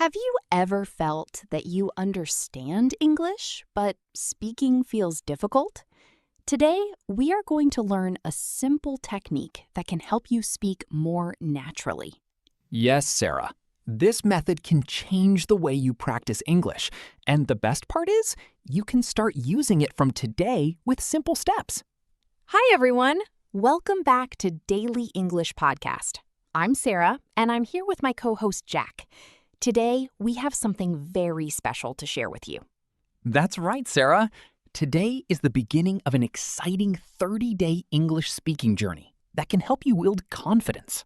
Have you ever felt that you understand English, but speaking feels difficult? Today, we are going to learn a simple technique that can help you speak more naturally. Yes, Sarah. This method can change the way you practice English. And the best part is, you can start using it from today with simple steps. Hi, everyone. Welcome back to Daily English Podcast. I'm Sarah, and I'm here with my co-host, Jack. Today, we have something very special to share with you. That's right, Sarah. Today is the beginning of an exciting 30-day English speaking journey that can help you build confidence.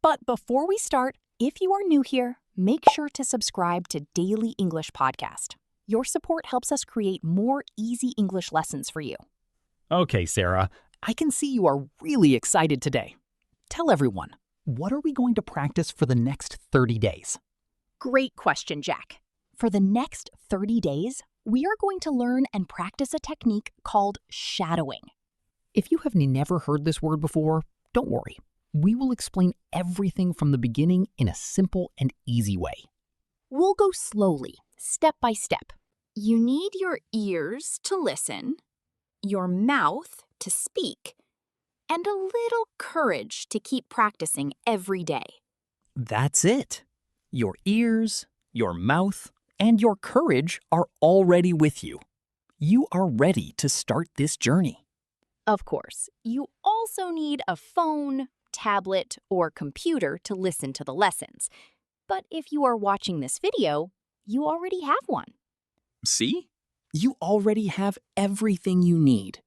But before we start, if you are new here, make sure to subscribe to Daily English Podcast. Your support helps us create more easy English lessons for you. Okay, Sarah, I can see you are really excited today. Tell everyone, what are we going to practice for the next 30 days? Great question, Jack. For the next 30 days, we are going to learn and practice a technique called shadowing. If you have never heard this word before, don't worry. We will explain everything from the beginning in a simple and easy way. We'll go slowly, step by step. You need your ears to listen, your mouth to speak, and a little courage to keep practicing every day. That's it. Your ears, your mouth, and your courage are already with you. You are ready to start this journey. Of course, you also need a phone, tablet, or computer to listen to the lessons. But if you are watching this video, you already have one. See? You already have everything you need.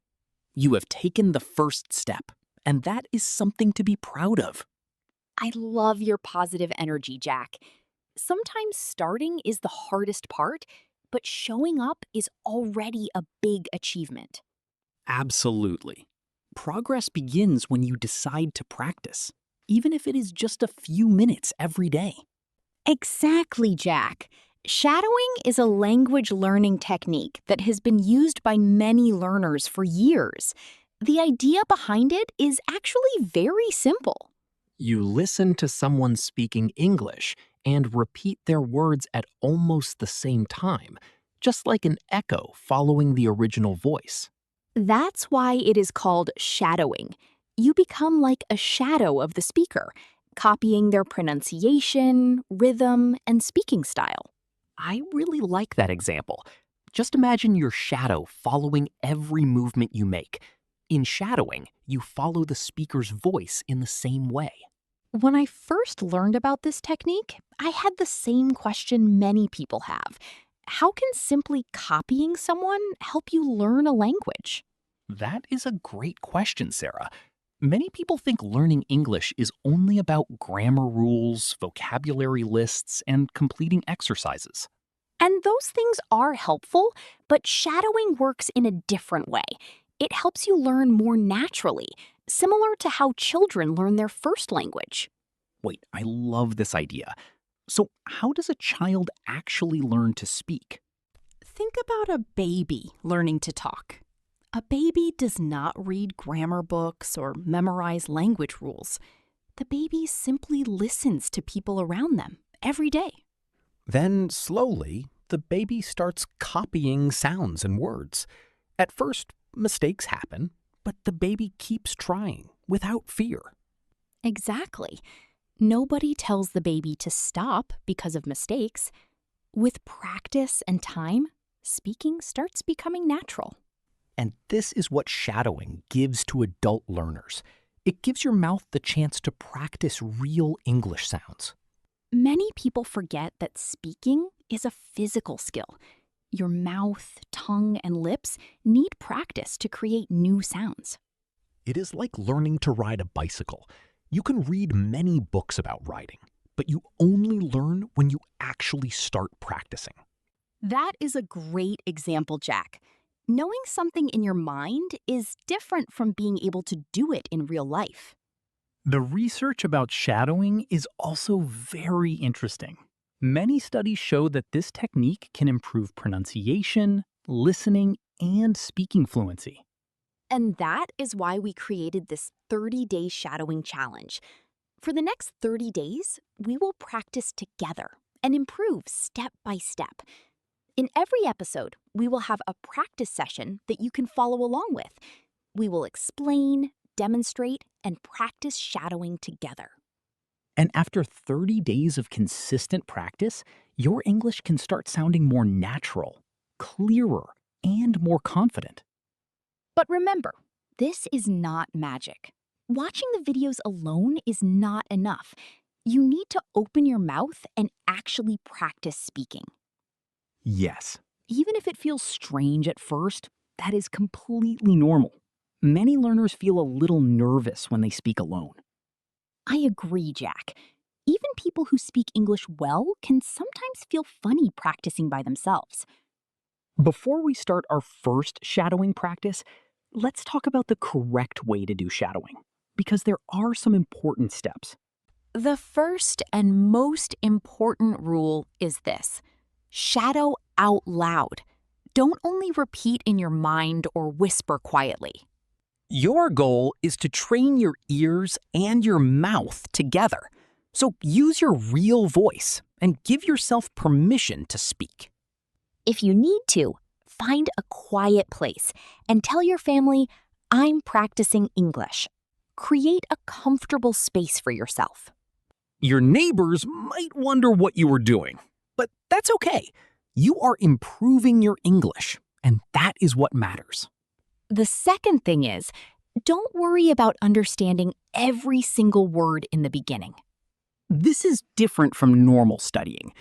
You have taken the first step, and that is something to be proud of. I love your positive energy, Jack. Sometimes starting is the hardest part, but showing up is already a big achievement. Absolutely. Progress begins when you decide to practice, even if it is just a few minutes every day. Exactly, Jack. Shadowing is a language learning technique that has been used by many learners for years. The idea behind it is actually very simple. You listen to someone speaking English and repeat their words at almost the same time, just like an echo following the original voice. That's why it is called shadowing. You become like a shadow of the speaker, copying their pronunciation, rhythm, and speaking style. I really like that example. Just imagine your shadow following every movement you make. In shadowing, you follow the speaker's voice in the same way. When I first learned about this technique, I had the same question many people have. How can simply copying someone help you learn a language? That is a great question, Sarah. Many people think learning English is only about grammar rules, vocabulary lists, and completing exercises. And those things are helpful, but shadowing works in a different way. It helps you learn more naturally, similar to how children learn their first language. Wait, I love this idea. So, how does a child actually learn to speak? Think about a baby learning to talk. A baby does not read grammar books or memorize language rules. The baby simply listens to people around them every day. Then, slowly, the baby starts copying sounds and words. At first, mistakes happen, but the baby keeps trying without fear. Exactly. Nobody tells the baby to stop because of mistakes. With practice and time, speaking starts becoming natural. And this is what shadowing gives to adult learners. It gives your mouth the chance to practice real English sounds. Many people forget that speaking is a physical skill. Your mouth, tongue, and lips need practice to create new sounds. It is like learning to ride a bicycle. You can read many books about riding, but you only learn when you actually start practicing. That is a great example, Jack. Knowing something in your mind is different from being able to do it in real life. The research about shadowing is also very interesting. Many studies show that this technique can improve pronunciation, listening, and speaking fluency. And that is why we created this 30-day shadowing challenge. For the next 30 days, we will practice together and improve step by step. In every episode, we will have a practice session that you can follow along with. We will explain, demonstrate, and practice shadowing together. And after 30 days of consistent practice, your English can start sounding more natural, clearer, and more confident. But remember, this is not magic. Watching the videos alone is not enough. You need to open your mouth and actually practice speaking. Yes. Even if it feels strange at first, that is completely normal. Many learners feel a little nervous when they speak alone. I agree, Jack. Even people who speak English well can sometimes feel funny practicing by themselves. Before we start our first shadowing practice, let's talk about the correct way to do shadowing, because there are some important steps. The first and most important rule is this: shadow out loud. Don't only repeat in your mind or whisper quietly. Your goal is to train your ears and your mouth together. So use your real voice and give yourself permission to speak. If you need to, find a quiet place and tell your family, "I'm practicing English." Create a comfortable space for yourself. Your neighbors might wonder what you were doing, but that's okay. You are improving your English, and that is what matters. The second thing is, don't worry about understanding every single word in the beginning. This is different from normal studying.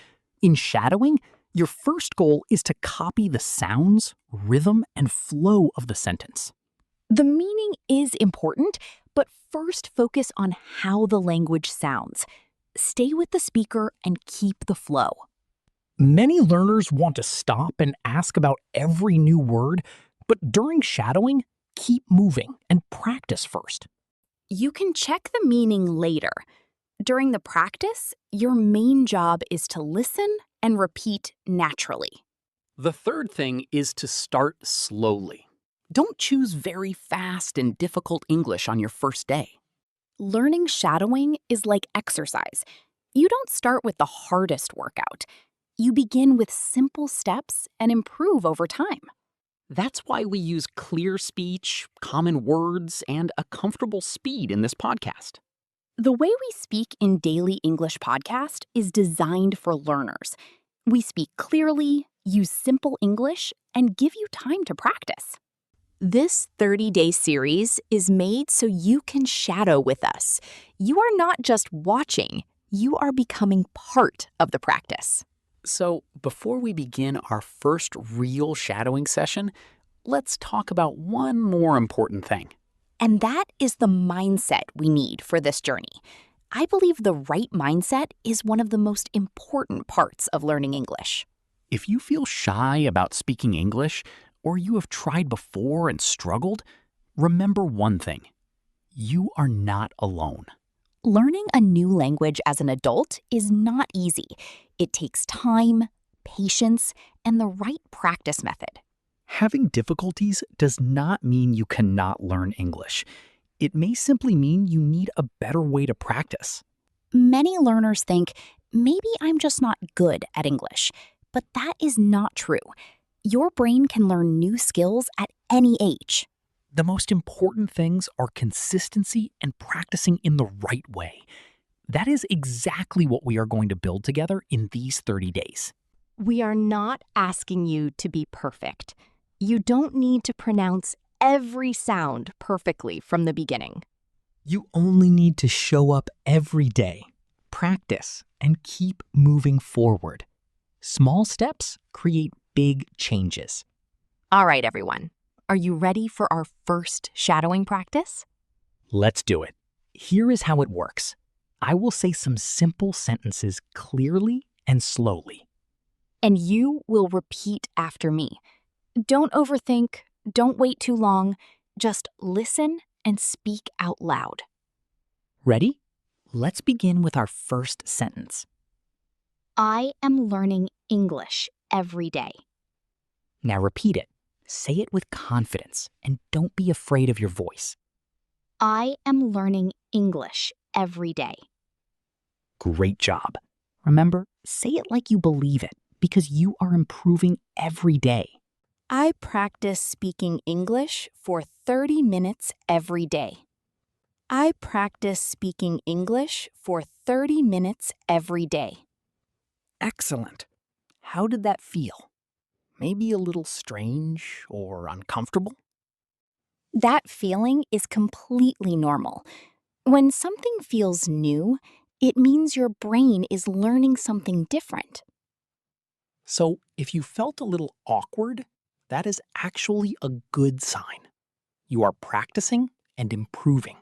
In shadowing, your first goal is to copy the sounds, rhythm, and flow of the sentence. The meaning is important, but first focus on how the language sounds. Stay with the speaker and keep the flow. Many learners want to stop and ask about every new word, but during shadowing, keep moving and practice first. You can check the meaning later. During the practice, your main job is to listen and repeat naturally. The third thing is to start slowly. Don't choose very fast and difficult English on your first day. Learning shadowing is like exercise. You don't start with the hardest workout. You begin with simple steps and improve over time. That's why we use clear speech, common words, and a comfortable speed in this podcast. The way we speak in Daily English Podcast is designed for learners. We speak clearly, use simple English, and give you time to practice. This 30-day series is made so you can shadow with us. You are not just watching, you are becoming part of the practice. So, before we begin our first real shadowing session, let's talk about one more important thing. And that is the mindset we need for this journey. I believe the right mindset is one of the most important parts of learning English. If you feel shy about speaking English, or you have tried before and struggled, remember one thing: you are not alone. Learning a new language as an adult is not easy. It takes time, patience, and the right practice method. Having difficulties does not mean you cannot learn English. It may simply mean you need a better way to practice. Many learners think, maybe I'm just not good at English, but that is not true. Your brain can learn new skills at any age. The most important things are consistency and practicing in the right way. That is exactly what we are going to build together in these 30 days. We are not asking you to be perfect. You don't need to pronounce every sound perfectly from the beginning. You only need to show up every day, practice, and keep moving forward. Small steps create big changes. All right, everyone. Are you ready for our first shadowing practice? Let's do it. Here is how it works. I will say some simple sentences clearly and slowly. And you will repeat after me. Don't overthink. Don't wait too long. Just listen and speak out loud. Ready? Let's begin with our first sentence. I am learning English every day. Now repeat it. Say it with confidence and don't be afraid of your voice. I am learning English every day. Great job. Remember, say it like you believe it, because you are improving every day. I practice speaking English for 30 minutes every day. I practice speaking English for 30 minutes every day. Excellent. How did that feel? Maybe a little strange or uncomfortable? That feeling is completely normal. When something feels new, it means your brain is learning something different. So, if you felt a little awkward, that is actually a good sign. You are practicing and improving.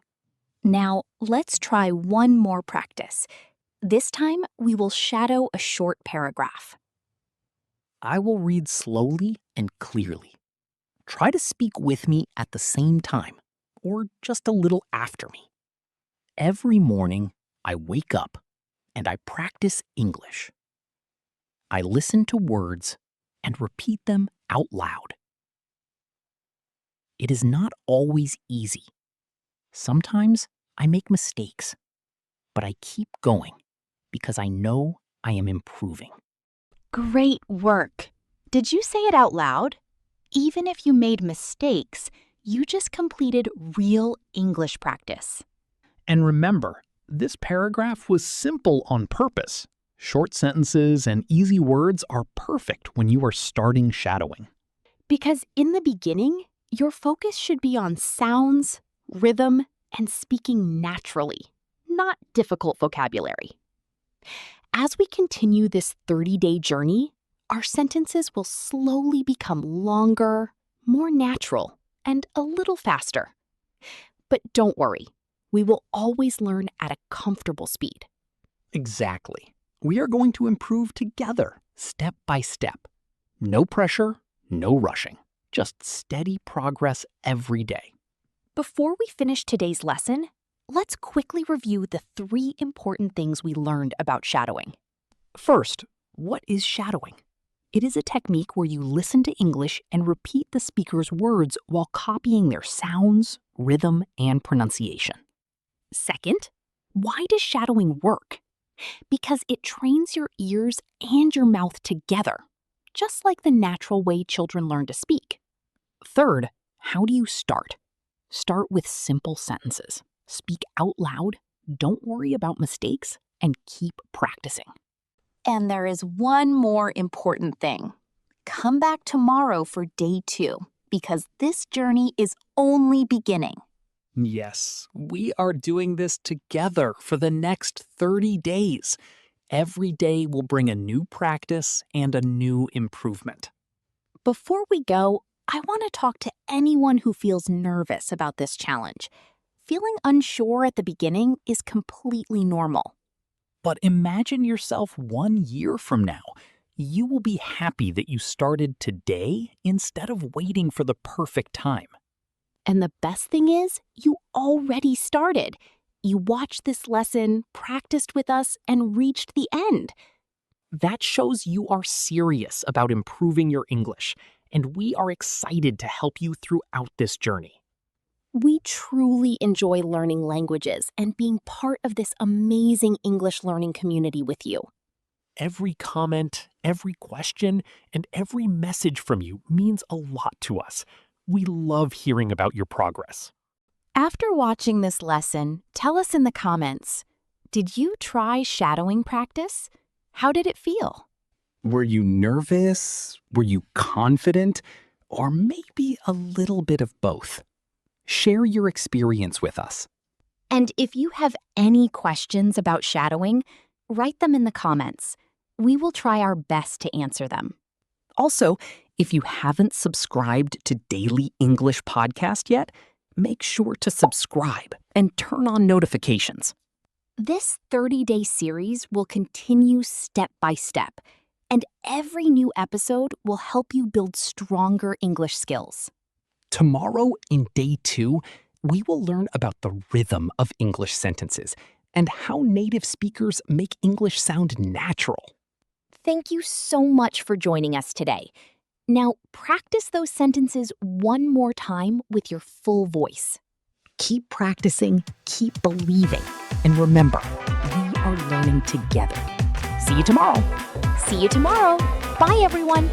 Now, let's try one more practice. This time, we will shadow a short paragraph. I will read slowly and clearly. Try to speak with me at the same time, or just a little after me. Every morning, I wake up and I practice English. I listen to words and repeat them out loud. It is not always easy. Sometimes I make mistakes, but I keep going because I know I am improving. Great work! Did you say it out loud? Even if you made mistakes, you just completed real English practice. And remember, this paragraph was simple on purpose. Short sentences and easy words are perfect when you are starting shadowing. Because in the beginning, your focus should be on sounds, rhythm, and speaking naturally, not difficult vocabulary. As we continue this 30-day journey, our sentences will slowly become longer, more natural, and a little faster. But don't worry, we will always learn at a comfortable speed. Exactly. We are going to improve together, step by step. No pressure, no rushing. Just steady progress every day. Before we finish today's lesson, let's quickly review the 3 important things we learned about shadowing. First, what is shadowing? It is a technique where you listen to English and repeat the speaker's words while copying their sounds, rhythm, and pronunciation. Second, why does shadowing work? Because it trains your ears and your mouth together, just like the natural way children learn to speak. Third, how do you start? Start with simple sentences. Speak out loud, don't worry about mistakes, and keep practicing. And there is one more important thing. Come back tomorrow for day 2, because this journey is only beginning. Yes, we are doing this together for the next 30 days. Every day will bring a new practice and a new improvement. Before we go, I want to talk to anyone who feels nervous about this challenge. Feeling unsure at the beginning is completely normal. But imagine yourself 1 year from now. You will be happy that you started today instead of waiting for the perfect time. And the best thing is, you already started. You watched this lesson, practiced with us, and reached the end. That shows you are serious about improving your English, and we are excited to help you throughout this journey. We truly enjoy learning languages and being part of this amazing English learning community with you. Every comment, every question, and every message from you means a lot to us. We love hearing about your progress. After watching this lesson, tell us in the comments, did you try shadowing practice? How did it feel? Were you nervous? Were you confident? Or maybe a little bit of both? Share your experience with us. And if you have any questions about shadowing, write them in the comments. We will try our best to answer them. Also, if you haven't subscribed to Daily English Podcast yet, make sure to subscribe and turn on notifications. This 30-day series will continue step by step, and every new episode will help you build stronger English skills. Tomorrow in day 2, we will learn about the rhythm of English sentences and how native speakers make English sound natural. Thank you so much for joining us today. Now, practice those sentences one more time with your full voice. Keep practicing, keep believing, and remember, we are learning together. See you tomorrow. See you tomorrow. Bye, everyone.